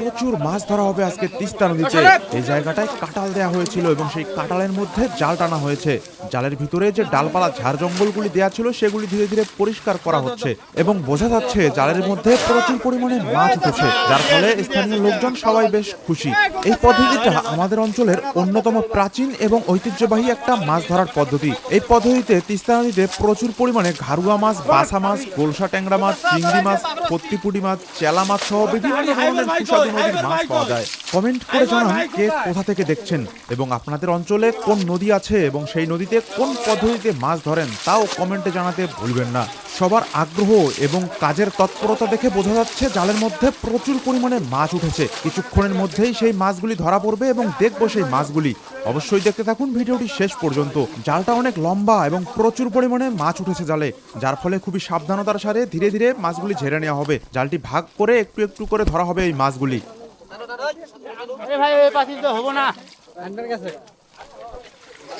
প্রচুর মাছ ধরা হবে আজকে তিস্তা নদীতে। এই জায়গাটায় কাঁটাল দেওয়া হয়েছিল এবং সেই কাঁটালের মধ্যে জাল টানা হয়েছে। জালের ভিতরে যে ডালপালা ঝাড় জঙ্গলগুলি দেওয়া ছিল সেগুলি ধীরে ধীরে পরিষ্কার করা হচ্ছে এবং বোঝা যাচ্ছে জালের মধ্যে প্রচুর পরিমাণে মাছ উঠেছে, যার ফলে স্থানীয় লোকজন সবাই বেশ খুশি। এই পদ্ধতিটা আমাদের অঞ্চলের অন্যতম প্রাচীন এবং ঐতিহ্যবাহী একটা মাছ ধরার পদ্ধতি। এই পদ্ধতিতে তিস্তা নদীতে প্রচুর পরিমাণে ঘারুয়া মাছ, বাসা মাছ, গোলসা ট্যাংরা মাছ, চিংড়ি মাছ, পত্তিপুটি মাছ, চেলা মাছ সহ বিভিন্ন ধরনের সুস্বাদু নদীর মাছ পাওয়া যায়। কমেন্ট করে জানান কে কোথা থেকে দেখছেন এবং আপনাদের অঞ্চলে কোন নদী আছে এবং সেই নদীতে কোন পদ্ধতিতে মাছ ধরেন তাও কমেন্টে জানাতে ভুলবেন না। সবার আগ্রহ এবং কাজের তৎপরতা দেখে বোঝা যাচ্ছে জালের মধ্যে প্রচুর পরিমাণে মাছ উঠেছে। কিছুক্ষণের মধ্যেই সেই মাছগুলি ধরা পড়বে এবং দেখবো সেই মাছগুলি। অবশ্যই দেখতে থাকুন ভিডিওটি শেষ পর্যন্ত। জালটা অনেক লম্বা এবং প্রচুর পরিমাণে মাছ উঠেছে জালে, যার ফলে খুবই সাবধানতার সাথে ধীরে ধীরে মাছগুলি ঝেড়ে নেওয়া হবে। জালটি ভাগ করে একটু একটু করে ধরা হবে এই মাছগুলি।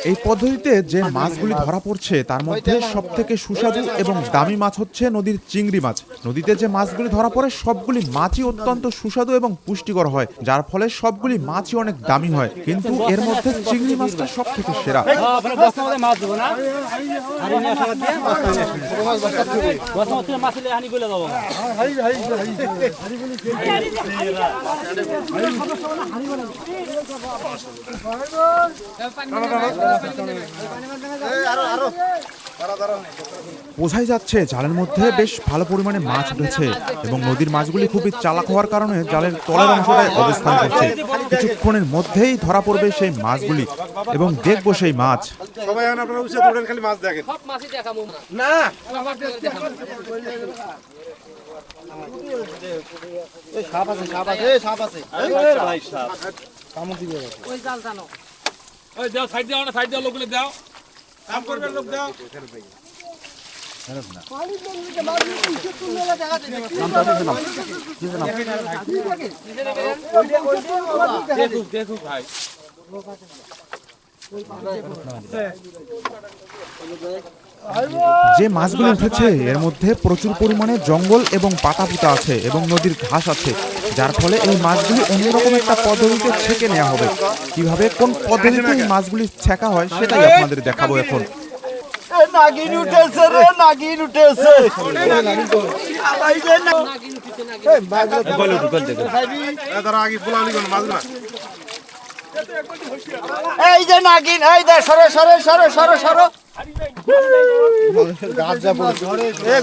এই পদ্ধতিতে যে মাছগুলি ধরা পড়ছে তার মধ্যে সব থেকে সুস্বাদু এবং দামি মাছ হচ্ছে নদীর চিংড়ি মাছ। নদীতে যে মাছগুলি ধরা পড়ে সবগুলি মাছই অত্যন্ত সুস্বাদু এবং পুষ্টিকর হয়, যার ফলে সবগুলি মাছই অনেক দামি হয়, কিন্তু এর মধ্যে চিংড়ি মাছটা সব থেকে সেরা। বোঝাই যাচ্ছে জালের মধ্যে বেশ ভালো পরিমাণে মাছ উঠেছে এবং নদীর মাছগুলি খুবই চালাক হওয়ার কারণে জালের তলের অংশটায় অবস্থান করছে। কিছুক্ষণের মধ্যেই ধরা পড়বে সেই মাছগুলি এবং দেখবো সেই মাছ। যে মাছগুলো উঠেছে এর মধ্যে প্রচুর পরিমাণে জঙ্গল এবং পাতা পুতা আছে এবং নদীর ঘাস আছে, যার ফলে এই মাছগুলি অন্যরকম একটা পদ্ধতিতে ছেঁকে নেওয়া হবে। কিভাবে কোন পদ্ধতিতে এই মাছগুলি ছেঁকা হয় সেটাই আপনাদের দেখাবো এখন। নাগিন উঠেছে রে, নাগিন উঠেছে। এই যে নাগিন, এই দে সরে সরে সরে সরে সরে।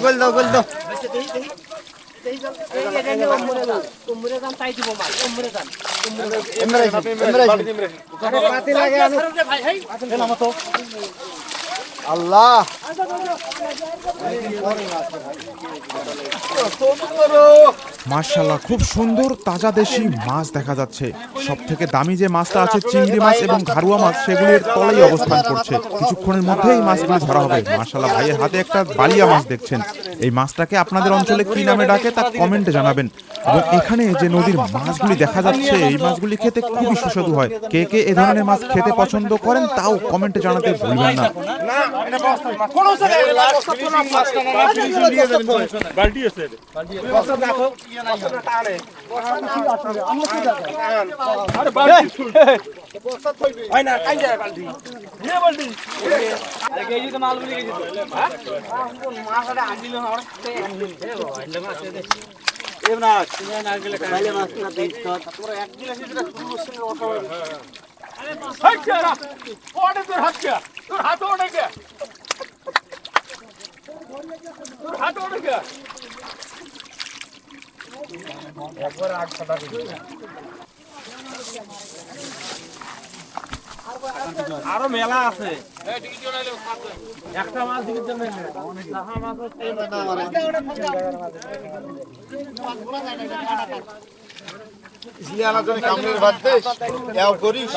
গোল দাও গোল দাও। আল্লাহ মাশাআল্লাহ, খুব সুন্দর তাজা দেশি মাছ দেখা যাচ্ছে। সব থেকে দামি যে মাছটা আছে চিংড়ি মাছ এবং ঘারুয়া মাছ, সেগুলির তলেই অবস্থান করছে। কিছুক্ষণের মধ্যে এই মাছগুলি ধরা হবে। মাশাআল্লাহ, ভাইয়ের হাতে একটা বালিয়া মাছ দেখছেন। এই মাছটাকে আপনাদের অঞ্চলে কি নামে ডাকে তা কমেন্টে জানাবেন। এবং এখানে যে নদীর মাছগুলি দেখা যাচ্ছে এই মাছগুলি খেতে খুবই সুস্বাদু হয়। কে কে এ ধরনের মাছ খেতে পছন্দ করেন তাও কমেন্টে জানাতে ভুলবেন না। আরো মেলা আছে। একটা মাছ দিকে কামড়ের ভাত করিস।